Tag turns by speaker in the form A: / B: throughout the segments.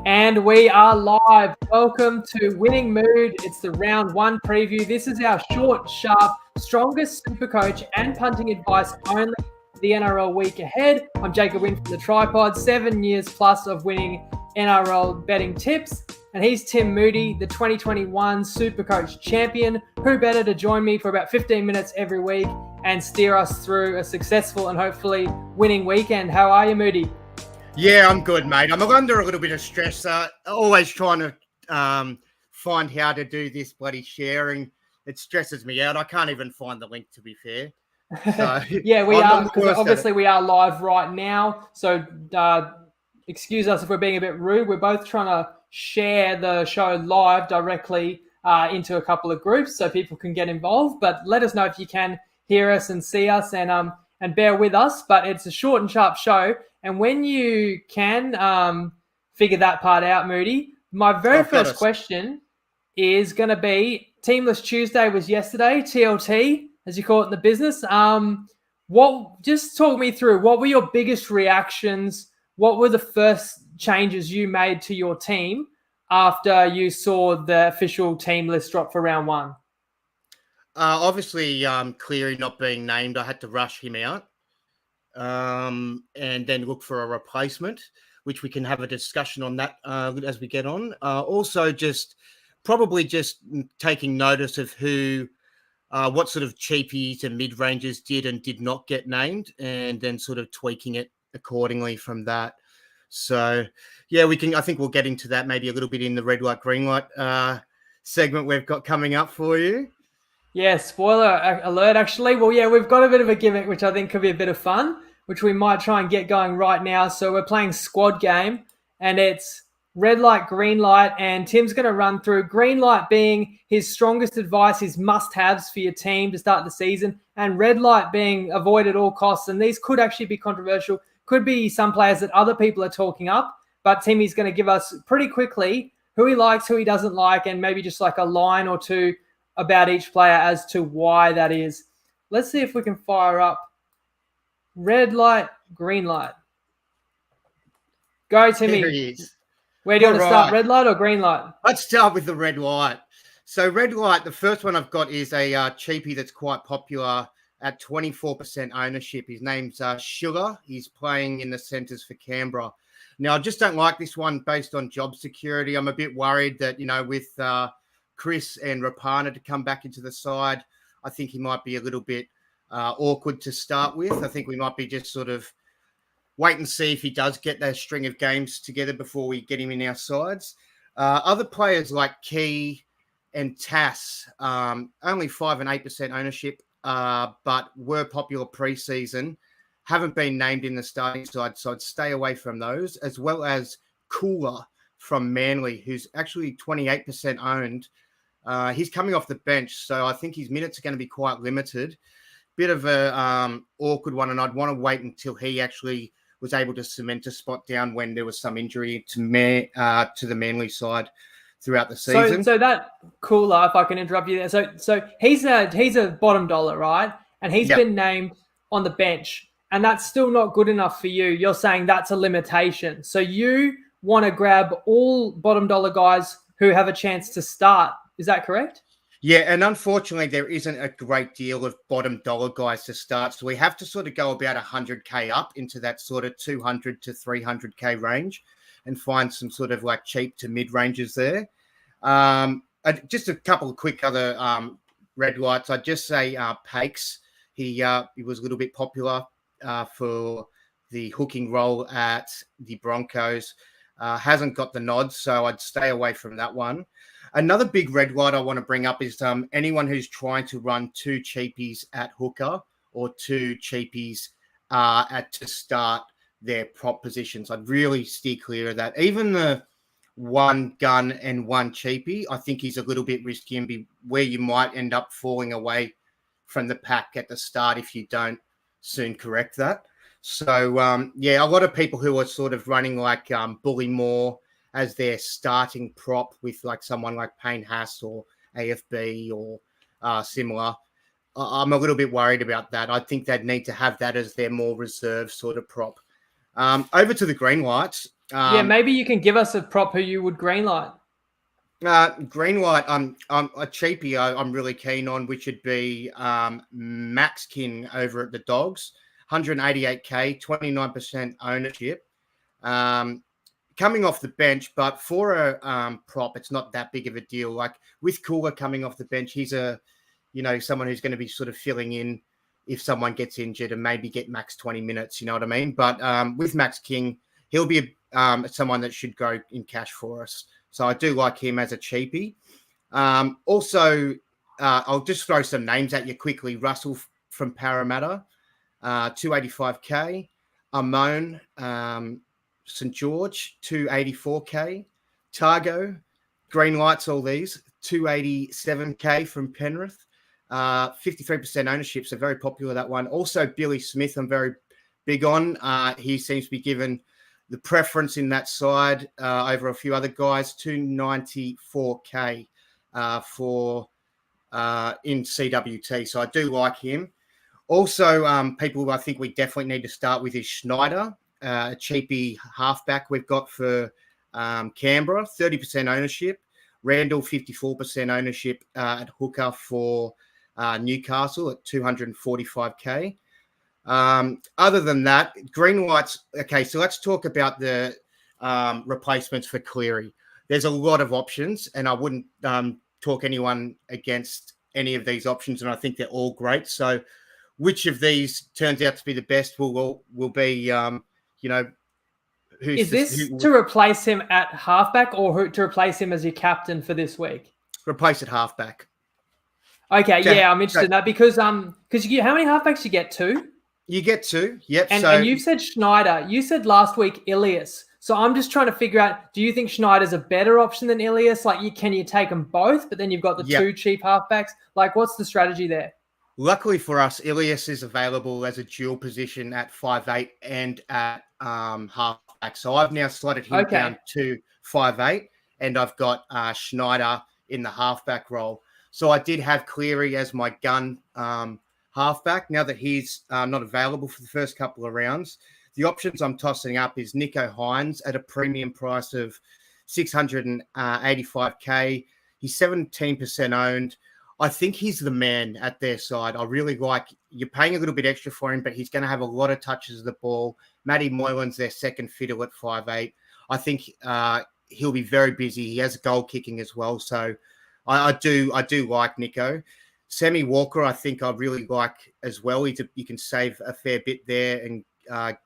A: And we are live. Welcome to Winning Mood. It's the round one preview. This is our short, sharp, strongest SuperCoach and punting advice only for the NRL week ahead. I'm Jacob Winn from the TryPod, 7 years plus of winning NRL betting tips. And he's Tim Moodie, the 2021 SuperCoach champion. Who better to join me for about 15 minutes every week and steer us through a successful and hopefully winning weekend? How are you, Moodie?
B: Yeah, I'm good, mate. I'm under a little bit of stress. Always trying to find how to do this bloody sharing. It stresses me out. I can't even find the link, to be fair. So
A: yeah, we are, because obviously we are live right now. So excuse us if we're being a bit rude. We're both trying to share the show live directly into a couple of groups so people can get involved. But let us know if you can hear us and see us and bear with us. But it's a short and sharp show. And when you can figure that part out, Moodie, my very first question is going to be, Teamless Tuesday was yesterday, TLT, as you call it in the business. Just talk me through, what were your biggest reactions? What were the first changes you made to your team after you saw the official team list drop for round one?
B: Obviously, Cleary not being named, I had to rush him out. And then look for a replacement, which we can have a discussion on that as we get on. Also, probably taking notice of what sort of cheapies and mid-rangers did and did not get named, and then sort of tweaking it accordingly from that. So, yeah, I think we'll get into that maybe a little bit in the red light, green light segment we've got coming up for you.
A: Yeah, spoiler alert, actually. Well, yeah, we've got a bit of a gimmick, which I think could be a bit of fun, which we might try and get going right now. So we're playing squad game, and it's red light, green light, and Tim's going to run through green light being his strongest advice, his must-haves for your team to start the season, and red light being avoid at all costs. And these could actually be controversial, could be some players that other people are talking up, but Timmy's going to give us pretty quickly who he likes, who he doesn't like, and maybe just like a line or two about each player as to why that is. Let's see if we can fire up red light, green light. Go, Timmy.
B: There he is.
A: Where do you want to start, red light or green light?
B: Let's start with the red light. So red light, the first one I've got is a cheapie that's quite popular at 24% ownership. His name's Sugar. He's playing in the centres for Canberra. Now, I just don't like this one based on job security. I'm a bit worried that, with Chris and Rapana to come back into the side, I think he might be a little bit awkward to start with. I think we might be just sort of wait and see if he does get that string of games together before we get him in our sides. Other players like Key and Tass, only 5 and 8% ownership, but were popular pre-season, haven't been named in the starting side, so I'd stay away from those, as well as Cooler from Manly, who's actually 28% owned. He's coming off the bench, so I think his minutes are going to be quite limited. Bit of a awkward one, and I'd want to wait until he actually was able to cement a spot down when there was some injury to the Manly side throughout the season.
A: So that Cooler, if I can interrupt you there. So he's a bottom dollar, right? And he's been named on the bench, and that's still not good enough for you. You're saying that's a limitation. So you want to grab all bottom dollar guys who have a chance to start. Is that correct?
B: Yeah, and unfortunately, there isn't a great deal of bottom dollar guys to start. So we have to sort of go about 100K up into that sort of 200 to 300K range and find some sort of like cheap to mid ranges there. Just a couple of quick other red lights. I'd just say Pakes. He was a little bit popular for the hooking role at the Broncos. Hasn't got the nods, so I'd stay away from that one. Another big red light I want to bring up is anyone who's trying to run 2 cheapies at hooker or 2 cheapies to start their prop positions. I'd really steer clear of that. Even the 1 gun and 1 cheapie, I think is a little bit risky and be where you might end up falling away from the pack at the start if you don't soon correct that. So, a lot of people who are sort of running like Bully Moore as their starting prop with like someone like Payne Haas or AFB or similar, I'm a little bit worried about that. I think they'd need to have that as their more reserve sort of prop. Over to the green lights.
A: Yeah, maybe you can give us a prop who you would greenlight.
B: Greenlight, I'm a cheapie I'm really keen on, which would be Max King over at the Dogs, 188k, 29% ownership. Coming off the bench, but for a prop, it's not that big of a deal. Like with Cooler coming off the bench, he's someone who's going to be sort of filling in if someone gets injured and maybe get max 20 minutes, you know what I mean? But with Max King, he'll be someone that should go in cash for us. So I do like him as a cheapie. Also, I'll just throw some names at you quickly. Russell from Parramatta, 285k. Amon, St. George, 284k. Targo, green lights, all these, 287k from Penrith. 53% ownership, so very popular, that one. Also, Billy Smith, I'm very big on. He seems to be given the preference in that side over a few other guys, 294k for in CWT. So I do like him. Also, people I think we definitely need to start with is Schneider, a cheapie halfback we've got for Canberra, 30% ownership. Randall, 54% ownership at hooker for Newcastle at 245k. Other than that, green lights. Okay, so let's talk about the replacements for Cleary. There's a lot of options, and I wouldn't talk anyone against any of these options, and I think they're all great. So, which of these turns out to be the best will be,
A: Is this to replace him at halfback or to replace him as your captain for this week?
B: Replace at halfback.
A: Okay, yeah, I'm interested in that because how many halfbacks you get? 2?
B: You get 2, yep.
A: And you've said Schneider. You said last week Ilias. So I'm just trying to figure out, do you think Schneider's a better option than Ilias? Like, can you take them both, but then you've got the 2 cheap halfbacks? Like, what's the strategy there?
B: Luckily for us, Ilias is available as a dual position at 5'8" and at halfback. So I've now slotted him down to 5'8", and I've got Schneider in the halfback role. So I did have Cleary as my gun halfback. Now that he's not available for the first couple of rounds, the options I'm tossing up is Nico Hines at a premium price of 685k. He's 17% owned. I think he's the man at their side. I really like, you're paying a little bit extra for him, but he's going to have a lot of touches of the ball. Matty Moylan's their second fiddle at 5'8". I think he'll be very busy. He has goal kicking as well. So I do like Nico. Sammy Walker, I think I really like as well. You can save a fair bit there, and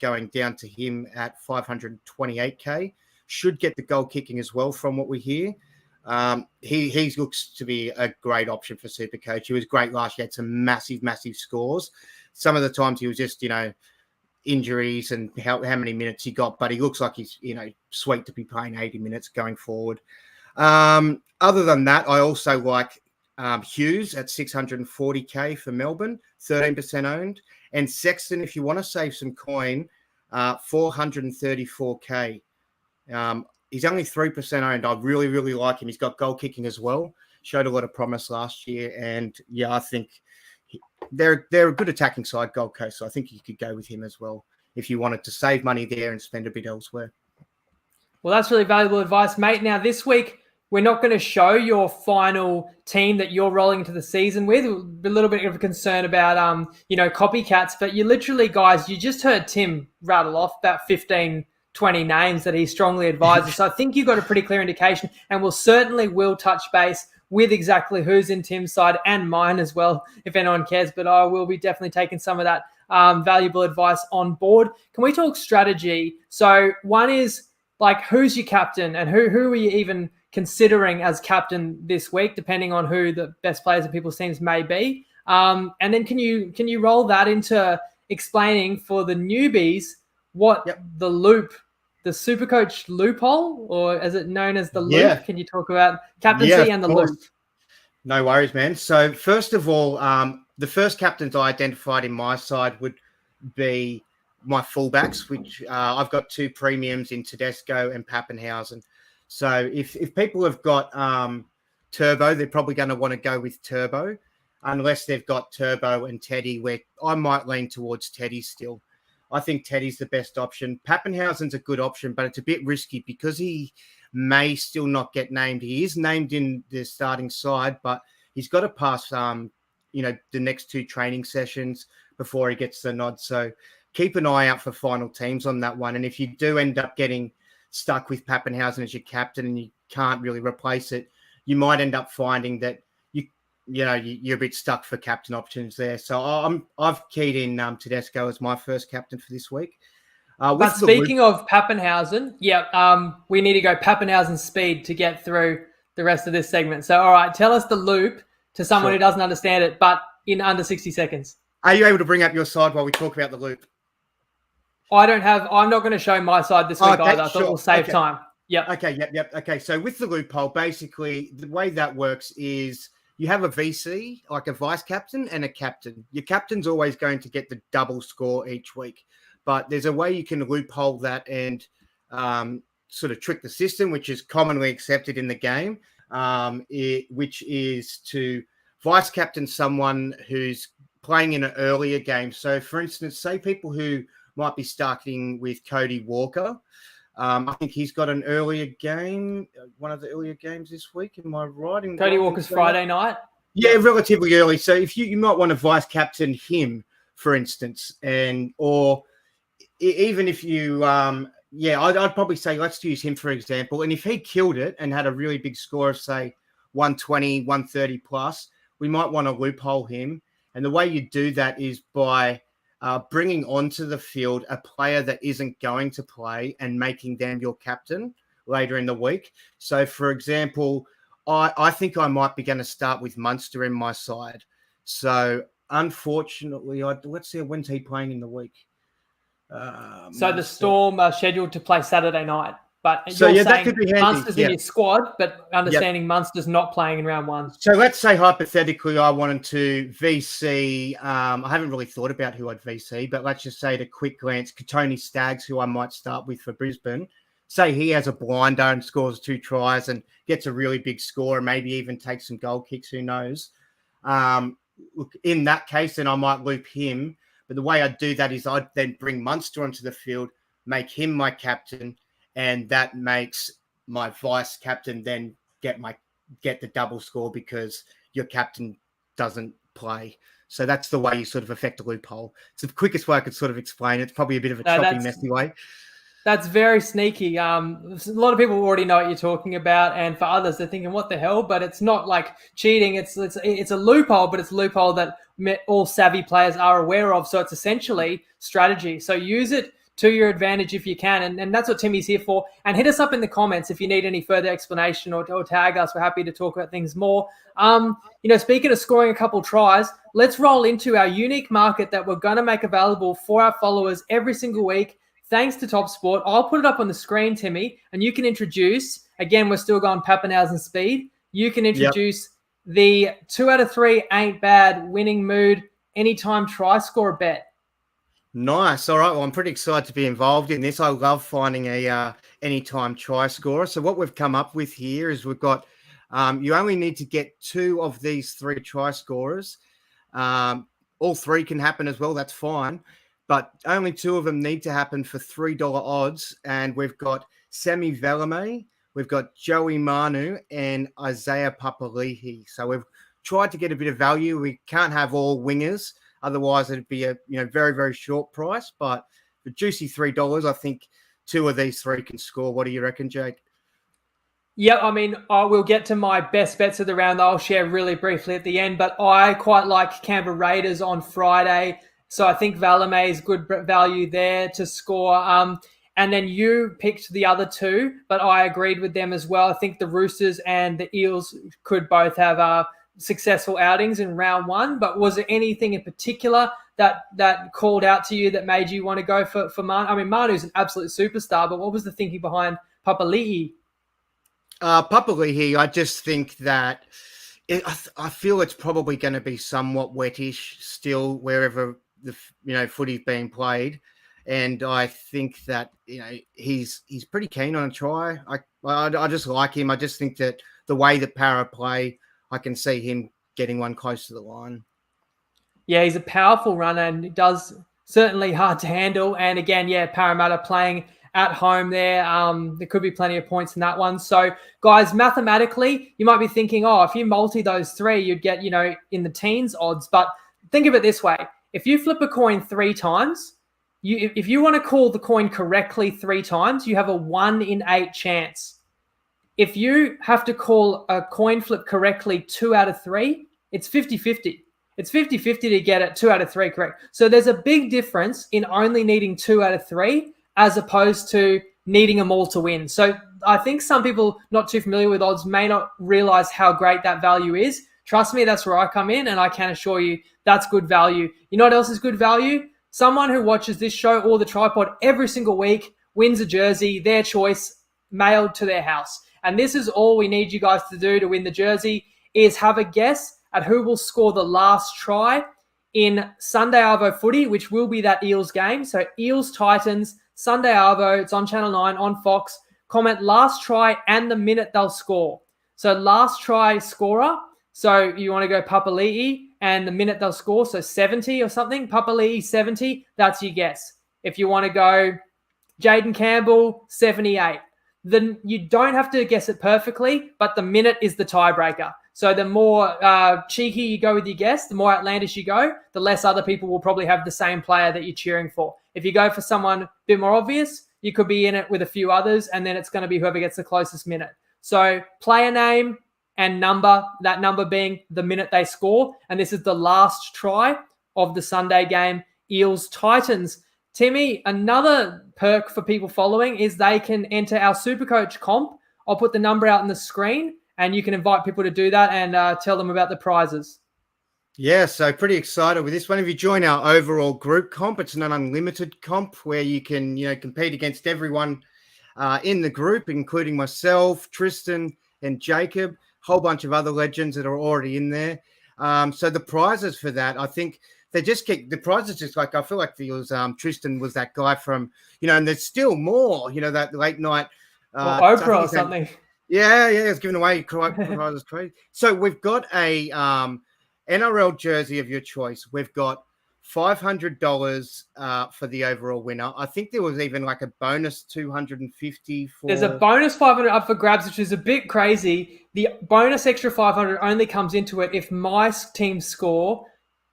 B: going down to him at 528k. Should get the goal kicking as well from what we hear. He looks to be a great option for SuperCoach. He was great last year. Had some massive scores. Some of the times he was just, injuries and how many minutes he got, but he looks like he's, sweet to be playing 80 minutes going forward. Other than that, I also like Hughes at 640k for Melbourne, 13% owned. And Sexton, if you want to save some coin, 434k. He's only 3% owned. I really, really like him. He's got goal kicking as well. Showed a lot of promise last year. And, yeah, I think they're a good attacking side, Gold Coast. So I think you could go with him as well if you wanted to save money there and spend a bit elsewhere.
A: Well, that's really valuable advice, mate. Now, this week, we're not going to show your final team that you're rolling into the season with. A little bit of a concern about, copycats. But you literally, guys, you just heard Tim rattle off about 15 20 names that he strongly advises. So I think you've got a pretty clear indication, and we'll certainly will touch base with exactly who's in Tim's side and mine as well, if anyone cares. But I will be definitely taking some of that valuable advice on board. Can we talk strategy? So one is like, who's your captain, and who are you even considering as captain this week, depending on who the best players in people's teams may be. And then can you roll that into explaining for the newbies what the loop, the SuperCoach loophole, or is it known as the loop? Can you talk about captaincy and the loop?
B: No worries, man. So first of all, the first captains I identified in my side would be my fullbacks, which I've got 2 premiums in Tedesco and Pappenhausen. So if people have got Turbo, they're probably going to want to go with Turbo, unless they've got Turbo and Teddy, where I might lean towards Teddy still. I think Teddy's the best option. Pappenhausen's a good option, but it's a bit risky because he may still not get named. He is named in the starting side, but he's got to pass, the next 2 training sessions before he gets the nod. So keep an eye out for final teams on that one. And if you do end up getting stuck with Pappenhausen as your captain and you can't really replace it, you might end up finding that you're a bit stuck for captain options there. So I've keyed in Tedesco as my first captain for this week.
A: But speaking of Pappenhausen, we need to go Pappenhausen speed to get through the rest of this segment. So, all right, tell us the loop to someone who doesn't understand it, but in under 60 seconds.
B: Are you able to bring up your side while we talk about the loop?
A: I'm not going to show my side this week either. I thought we'll save time. Yep.
B: Okay, yep. Okay, so with the loophole, basically, the way that works is you have a VC, like a vice captain, and a captain. Your captain's always going to get the double score each week. But there's a way you can loophole that and sort of trick the system, which is commonly accepted in the game, which is to vice captain someone who's playing in an earlier game. So, for instance, say people who might be starting with Cody Walker. I think he's got an earlier game, one of the earlier games this week. Am I right?
A: Cody Walker's Friday night?
B: Yeah, relatively early. So if you might want to vice captain him, for instance, or even if you, I'd probably say let's use him for example. And if he killed it and had a really big score of say 120, 130 plus, we might want to loophole him. And the way you do that is by bringing onto the field a player that isn't going to play and making them your captain later in the week. So, for example, I think I might be going to start with Munster in my side. So, unfortunately, let's see, when's he playing in the week?
A: So the Storm are scheduled to play Saturday night. But
B: so
A: you're
B: that could be handy.
A: Munster's in your squad, but understanding Munster's not playing in round 1.
B: So let's say hypothetically I wanted to VC. I haven't really thought about who I'd VC, but let's just say at a quick glance, Katoni Staggs, who I might start with for Brisbane. Say he has a blinder and scores 2 tries and gets a really big score and maybe even takes some goal kicks, who knows. Look, in that case, then I might loop him. But the way I'd do that is I'd then bring Munster onto the field, make him my captain, and that makes my vice captain then get the double score because your captain doesn't play. So that's the way you sort of affect a loophole. It's the quickest way I could sort of explain it. It's probably a bit of a choppy, messy way.
A: That's very sneaky. A lot of people already know what you're talking about, and for others, they're thinking, "What the hell?" But it's not like cheating. It's a loophole, but it's a loophole that all savvy players are aware of. So it's essentially strategy. So use it to your advantage if you can, and that's what Timmy's here for. And hit us up in the comments if you need any further explanation or tag us. We're happy to talk about things more. Speaking of scoring a couple tries, let's roll into our unique market that we're going to make available for our followers every single week. Thanks to Top Sport. I'll put it up on the screen, Timmy, and you can introduce, again, we're still going Pappenhausen speed. You can introduce the 2 out of 3 ain't bad winning mood anytime try score bet.
B: Nice. All right. Well, I'm pretty excited to be involved in this. I love finding a anytime try scorer. So what we've come up with here is we've got you only need to get 2 of these 3 try scorers. All 3 can happen as well. That's fine. But only 2 of them need to happen for $3 odds. And we've got Semi Velame, we've got Joey Manu, and Isaiah Papali'i. So we've tried to get a bit of value. We can't have all wingers. Otherwise, it'd be a very, very short price. But for juicy $3, I think 2 of these 3 can score. What do you reckon, Jake?
A: Yeah, I mean, I will get to my best bets of the round that I'll share really briefly at the end. But I quite like Canberra Raiders on Friday. So I think Valame is good value there to score. And then you picked the other 2, but I agreed with them as well. I think the Roosters and the Eels could both have successful outings in round 1. But was there anything in particular that called out to you that made you want to go for Manu? I mean, Manu's an absolute superstar, but what was the thinking behind Papali'i?
B: Papali'i, I just think that I feel it's probably going to be somewhat wettish still wherever the footy's being played, and I think that he's pretty keen on a try. I just like him. I just think that the way that Para play, I can see him getting one close to the line.
A: Yeah, he's a powerful runner and does certainly hard to handle. And again, yeah, Parramatta playing at home there. There could be plenty of points in that one. So, guys, mathematically, you might be thinking, oh, if you multi those three, you'd get, in the teens odds. But think of it this way. If you flip a coin 3 times, if you want to call the coin correctly 3 times, you have a 1 in 8 chance. If you have to call a coin flip correctly 2 out of 3, it's 50-50. It's 50-50 to get it 2 out of 3 correct. So there's a big difference in only needing 2 out of 3 as opposed to needing them all to win. So I think some people not too familiar with odds may not realize how great that value is. Trust me, that's where I come in, and I can assure you that's good value. You know what else is good value? Someone who watches this show or the TryPod every single week wins a jersey, their choice, mailed to their house. And this is all we need you guys to do to win the jersey is have a guess at who will score the last try in Sunday Arvo footy, which will be that Eels game. So Eels-Titans, Sunday Arvo, it's on Channel 9, on Fox. Comment last try and the minute they'll score. So last try scorer. So you want to go Papali'i and the minute they'll score, so 70 or something. Papali'i 70, that's your guess. If you want to go Jaden Campbell 78, then you don't have to guess it perfectly, but the minute is the tiebreaker. So the more cheeky you go with your guess, the more outlandish you go, the less other people will probably have the same player that you're cheering for. If you go for someone a bit more obvious, you could be in it with a few others, and then it's going to be whoever gets the closest minute. So player name and number, that number being the minute they score. And this is the last try of the Sunday game, Eels-Titans. Timmy, another perk for people following is they can enter our SuperCoach comp. I'll put the number out on the screen, and you can invite people to do that and tell them about the prizes.
B: Yeah, so pretty excited with this one. If you join our overall group comp, it's an unlimited comp where you can, compete against everyone in the group, including myself, Tristan, and Jacob, a whole bunch of other legends that are already in there. So the prizes for that, I think they just get the prizes. Just like I feel like Tristan was that guy from, and there's still more, that late night.
A: Oprah or something.
B: Yeah, it's giving away prizes crazy. So we've got a NRL jersey of your choice. We've got $500 for the overall winner. I think there was even like a bonus $250 for.
A: There's a bonus $500 up for grabs, which is a bit crazy. The bonus extra $500 only comes into it if my team score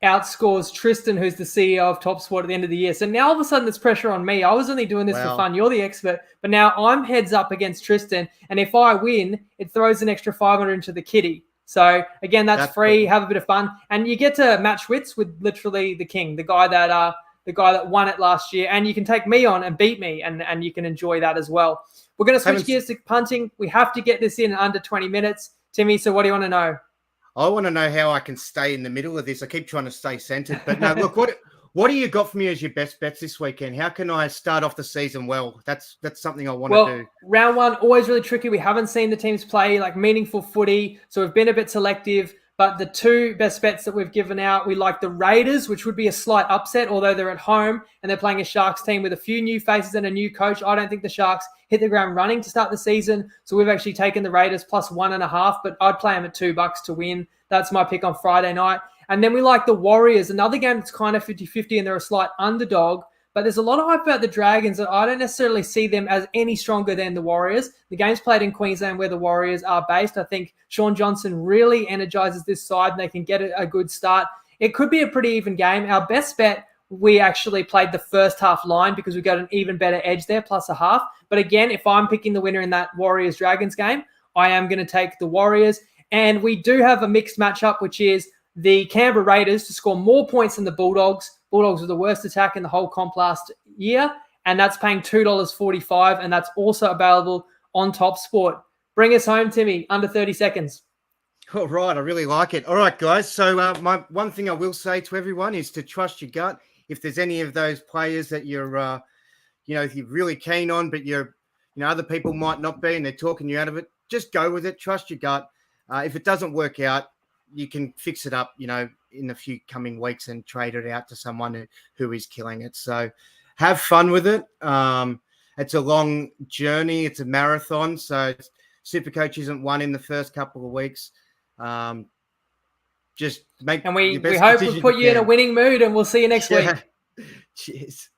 A: outscores Tristan, who's the CEO of Top Sport at the end of the year. So now all of a sudden there's pressure on me. I was only doing this for fun. You're the expert. But now I'm heads up against Tristan. And if I win, it throws an extra $500 into the kitty. So again, that's free. Cool. Have a bit of fun. And you get to match wits with literally the king, the guy that won it last year. And you can take me on and beat me, and you can enjoy that as well. We're going to switch gears to punting. We have to get this in under 20 minutes. Timmy, so what do you want to know?
B: I want to know how I can stay in the middle of this. I keep trying to stay centered, but no, look, what do you got for me as your best bets this weekend? How can I start off the season well? That's something I want to do.
A: Round one, always really tricky. We haven't seen the teams play like meaningful footy, so we've been a bit selective. But the 2 best bets that we've given out, we like the Raiders, which would be a slight upset, although they're at home and they're playing a Sharks team with a few new faces and a new coach. I don't think the Sharks hit the ground running to start the season. So we've actually taken the Raiders plus 1.5, but I'd play them at $2 to win. That's my pick on Friday night. And then we like the Warriors, another game that's kind of 50-50 and they're a slight underdog. But there's a lot of hype about the Dragons that I don't necessarily see them as any stronger than the Warriors. The game's played in Queensland where the Warriors are based. I think Sean Johnson really energizes this side and they can get a good start. It could be a pretty even game. Our best bet, we actually played the first half line because we got an even better edge there, plus a half. But again, if I'm picking the winner in that Warriors-Dragons game, I am going to take the Warriors. And we do have a mixed matchup, which is the Canberra Raiders to score more points than the Bulldogs. Bulldogs were the worst attack in the whole comp last year, and that's paying $2.45, and that's also available on Top Sport. Bring us home, Timmy, under 30 seconds.
B: All right, I really like it. All right, guys. So my one thing I will say to everyone is to trust your gut. If there's any of those players that you're, if you're really keen on, but other people might not be, and they're talking you out of it, just go with it. Trust your gut. If it doesn't work out, you can fix it up, in a few coming weeks and trade it out to someone who is killing it. So have fun with it. It's a long journey. It's a marathon. So SuperCoach isn't one in the first couple of weeks. Just make
A: and we hope we put you in a winning mood, and we'll see you next week.
B: Cheers.